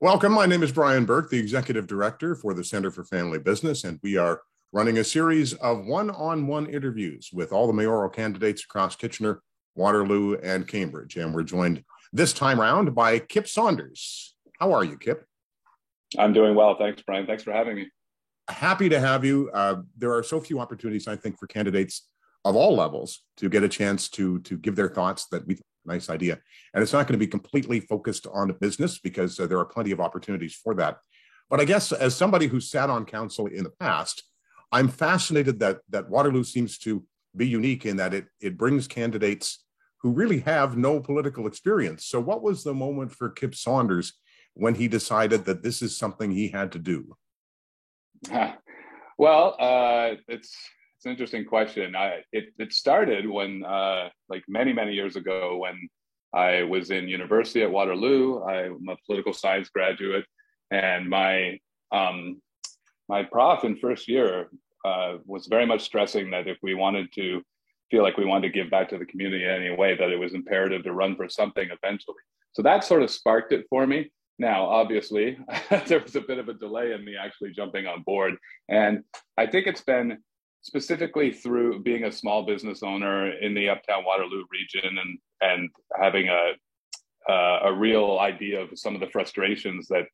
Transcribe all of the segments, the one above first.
Welcome. My name is Brian Burke, the Executive Director for the Center for Family Business, and we are running a series of one-on-one interviews with all the mayoral candidates across Kitchener, Waterloo, and Cambridge. And we're joined this time around by Kip Saunders. How are you, Kip? I'm doing well. Thanks, Brian. Thanks for having me. Happy to have you. There are so few opportunities, I think, for candidates of all levels to get a chance to give their thoughts that we think is a nice idea. And it's not going to be completely focused on business because there are plenty of opportunities for that. But I guess as somebody who sat on council in the past, I'm fascinated that Waterloo seems to be unique in that it brings candidates who really have no political experience. So what was the moment for Kip Saunders when he decided that this is something he had to do? Well, it's an interesting question. It started when, like many years ago, when I was in university at Waterloo. I'm a political science graduate, and my prof in first year was very much stressing that if we wanted to feel like we wanted to give back to the community in any way, that it was imperative to run for something eventually. So that sort of sparked it for me. Now, obviously, there was a bit of a delay in me actually jumping on board. And I think it's been specifically through being a small business owner in the Uptown Waterloo region and having a real idea of some of the frustrations that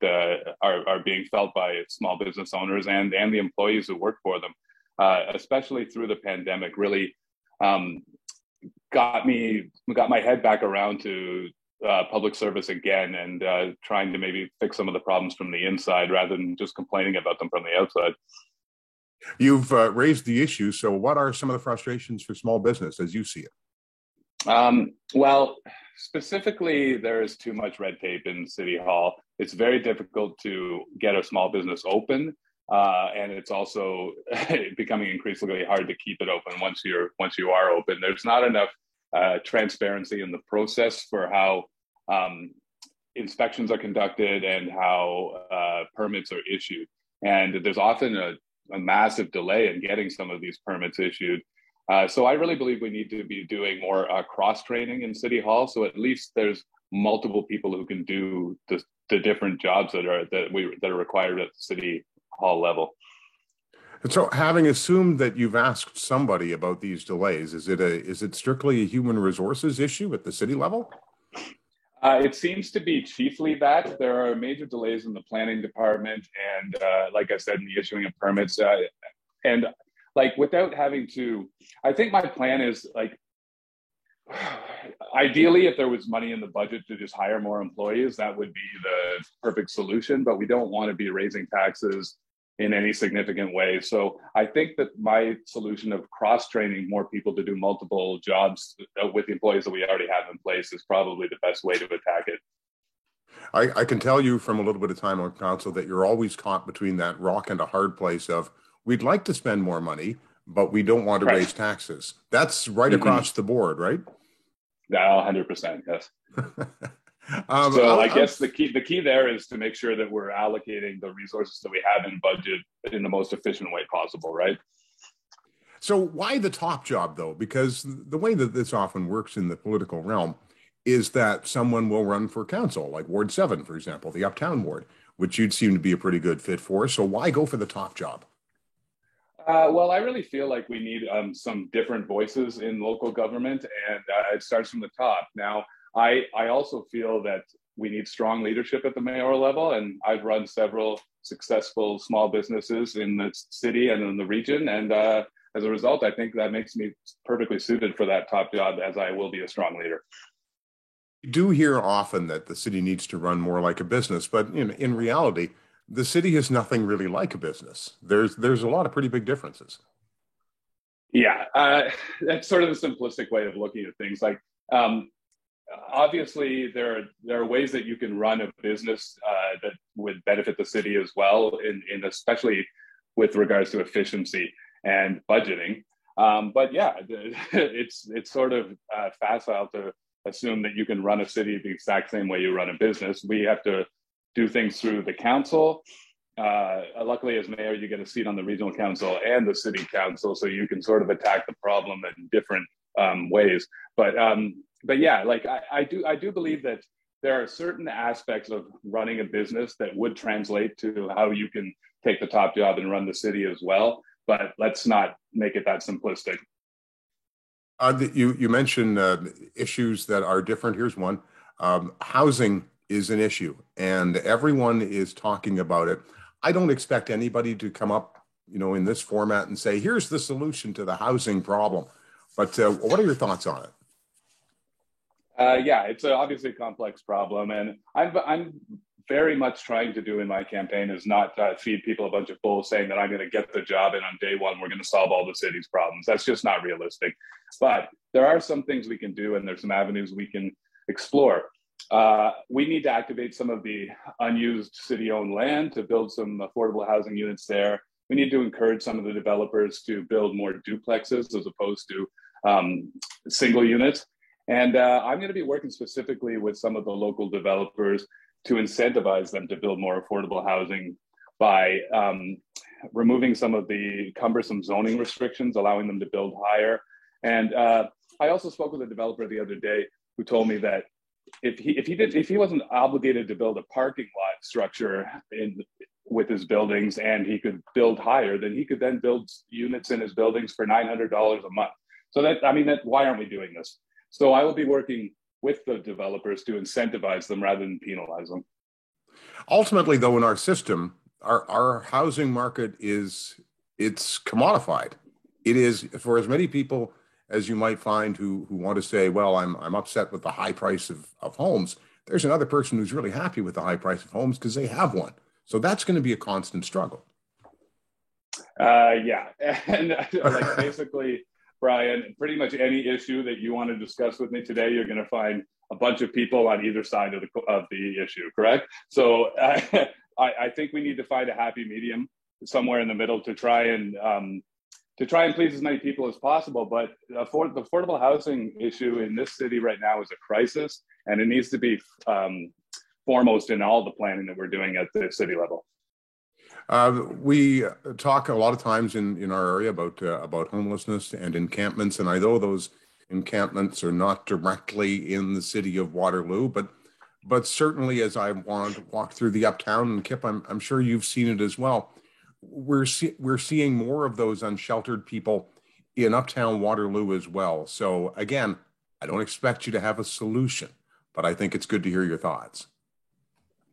are being felt by small business owners and the employees who work for them, especially through the pandemic, really got my head back around to public service again and trying to maybe fix some of the problems from the inside rather than just complaining about them from the outside. You've raised the issue. So what are some of the frustrations for small business as you see it? Well, specifically, there is too much red tape in City Hall. It's very difficult to get a small business open. And it's also becoming increasingly hard to keep it open once you are open. There's not enough transparency in the process for how inspections are conducted and how permits are issued. And there's often a massive delay in getting some of these permits issued. So I really believe we need to be doing more cross-training in City Hall. So at least there's multiple people who can do the different jobs that are required at the City Hall level. And so, having assumed that you've asked somebody about these delays, is it strictly a human resources issue at the city level? It seems to be chiefly that. There are major delays in the planning department, and like I said, in the issuing of permits. And like without having to, I think my plan is like, ideally, if there was money in the budget to just hire more employees, that would be the perfect solution. But we don't want to be raising taxes in any significant way. So I think that my solution of cross-training more people to do multiple jobs with the employees that we already have in place is probably the best way to attack it. I can tell you from a little bit of time on council that you're always caught between that rock and a hard place of we'd like to spend more money, but we don't want to raise taxes. That's right across the board, right? Yeah, 100%, yes. So I guess the key there is to make sure that we're allocating the resources that we have in budget in the most efficient way possible, right? So why the top job, though? Because the way that this often works in the political realm is that someone will run for council, like Ward 7, for example, the Uptown Ward, which you'd seem to be a pretty good fit for. So why go for the top job? Well, I really feel like we need some different voices in local government, and it starts from the top. Now, I also feel that we need strong leadership at the mayoral level, and I've run several successful small businesses in the city and in the region, and as a result, I think that makes me perfectly suited for that top job, as I will be a strong leader. You do hear often that the city needs to run more like a business, but in reality, the city is nothing really like a business. There's a lot of pretty big differences. Yeah, that's sort of the simplistic way of looking at things. Like, obviously, there are ways that you can run a business that would benefit the city as well, in especially with regards to efficiency and budgeting. But yeah, it's sort of facile to assume that you can run a city the exact same way you run a business. We have to do things through the council. Luckily, as mayor, you get a seat on the regional council and the city council, so you can sort of attack the problem in different ways. But yeah, like I do believe that there are certain aspects of running a business that would translate to how you can take the top job and run the city as well. But let's not make it that simplistic. You mentioned issues that are different. Here's one. Housing is an issue, and everyone is talking about it. I don't expect anybody to come up, in this format and say, here's the solution to the housing problem. But what are your thoughts on it? Yeah, it's obviously a complex problem, and I'm very much trying to do in my campaign is not feed people a bunch of bull saying that I'm going to get the job and on day one we're going to solve all the city's problems. That's just not realistic. But there are some things we can do, and there's some avenues we can explore. We need to activate some of the unused city-owned land to build some affordable housing units there. We need to encourage some of the developers to build more duplexes as opposed to single units. And I'm going to be working specifically with some of the local developers to incentivize them to build more affordable housing by removing some of the cumbersome zoning restrictions, allowing them to build higher. And I also spoke with a developer the other day who told me that if he wasn't obligated to build a parking lot structure with his buildings and he could build higher, then he could then build units in his buildings for $900 a month. So why aren't we doing this? So I will be working with the developers to incentivize them rather than penalize them. Ultimately, though, in our system, our housing market it's commodified. It is for as many people as you might find who want to say, well, I'm upset with the high price of homes. There's another person who's really happy with the high price of homes because they have one. So that's going to be a constant struggle. Yeah. And like basically, Brian, pretty much any issue that you want to discuss with me today, you're going to find a bunch of people on either side of the issue, correct? So I think we need to find a happy medium somewhere in the middle to try and please as many people as possible. But the affordable housing issue in this city right now is a crisis, and it needs to be foremost in all the planning that we're doing at the city level. We talk a lot of times in our area about homelessness and encampments, and I know those encampments are not directly in the city of Waterloo, but certainly as I walk through the Uptown, and Kip, I'm sure you've seen it as well. We're seeing more of those unsheltered people in Uptown Waterloo as well. So again, I don't expect you to have a solution, but I think it's good to hear your thoughts.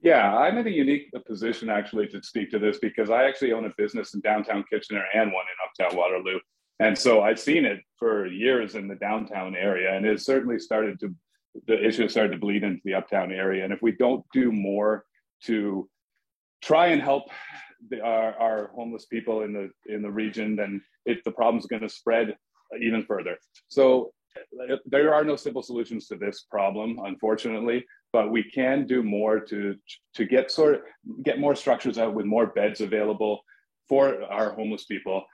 Yeah, I'm in a unique position actually to speak to this because I actually own a business in downtown Kitchener and one in Uptown Waterloo. And so I've seen it for years in the downtown area, and the issue has started to bleed into the Uptown area. And if we don't do more to try and help our homeless people in the region, then the problem is going to spread even further. So there are no simple solutions to this problem, unfortunately, but we can do more to get more structures out with more beds available for our homeless people.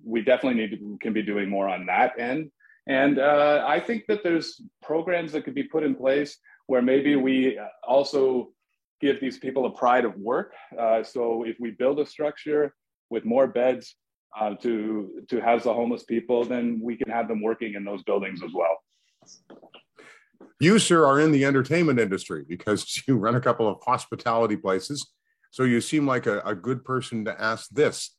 We definitely can be doing more on that end. And I think that there's programs that could be put in place where maybe we also give these people a pride of work. So if we build a structure with more beds to house the homeless people, then we can have them working in those buildings as well. You, sir, are in the entertainment industry because you run a couple of hospitality places. So you seem like a good person to ask this.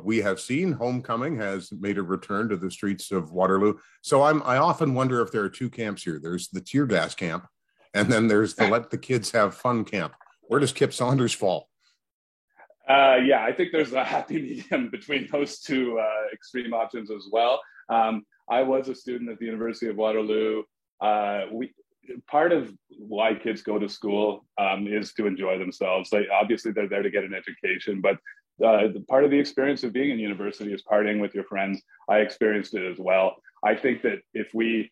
We have seen Homecoming has made a return to the streets of Waterloo. So I often wonder if there are two camps here. There's the tear gas camp, and then there's the let the kids have fun camp. Where does Kip Saunders fall? Yeah, I think there's a happy medium between those two extreme options as well. I was a student at the University of Waterloo. Part of why kids go to school is to enjoy themselves. Obviously, they're there to get an education, but part of the experience of being in university is partying with your friends. I experienced it as well. I think that if we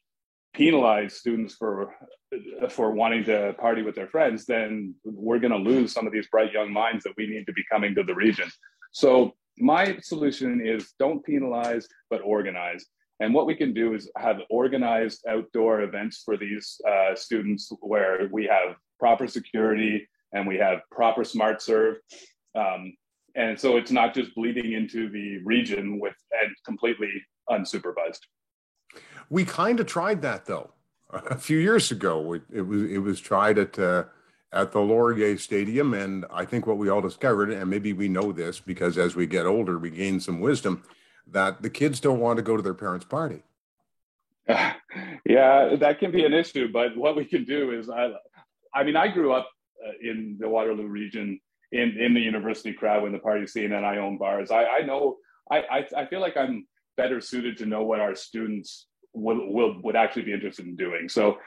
penalize students for wanting to party with their friends, then we're going to lose some of these bright young minds that we need to be coming to the region. So my solution is don't penalize, but organize. And what we can do is have organized outdoor events for these students where we have proper security and we have proper smart serve. And so it's not just bleeding into the region and completely unsupervised. We kind of tried that, though. a few years ago. It was tried at the Laurier Stadium, and I think what we all discovered, and maybe we know this because as we get older, we gain some wisdom, that the kids don't want to go to their parents' party. Yeah, that can be an issue, but what we can do is, I mean, I grew up in the Waterloo region in the university crowd when the party scene, and I own bars. I know, I feel like I'm better suited to know what our students would actually be interested in doing. So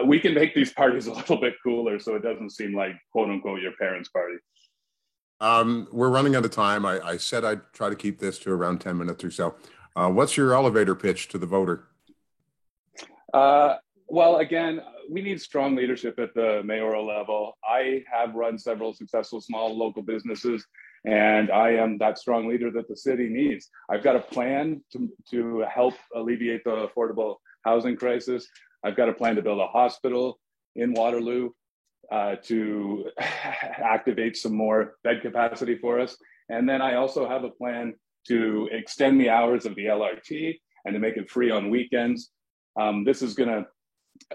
we can make these parties a little bit cooler, so it doesn't seem like quote unquote your parents' party. We're running out of time. I said I'd try to keep this to around 10 minutes or so. What's your elevator pitch to the voter? Well, again, we need strong leadership at the mayoral level. I have run several successful small local businesses, and I am that strong leader that the city needs. I've got a plan to help alleviate the affordable housing crisis. I've got a plan to build a hospital in Waterloo, to activate some more bed capacity for us. And then I also have a plan to extend the hours of the LRT and to make it free on weekends. This is going to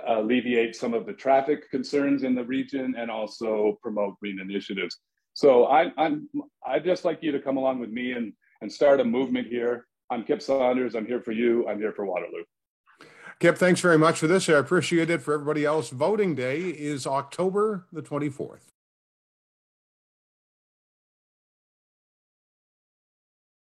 alleviate some of the traffic concerns in the region and also promote green initiatives. So I'd just like you to come along with me and start a movement here. I'm Kip Saunders. I'm here for you. I'm here for Waterloo. Kip, thanks very much for this. I appreciate it. For everybody else, voting day is October the 24th.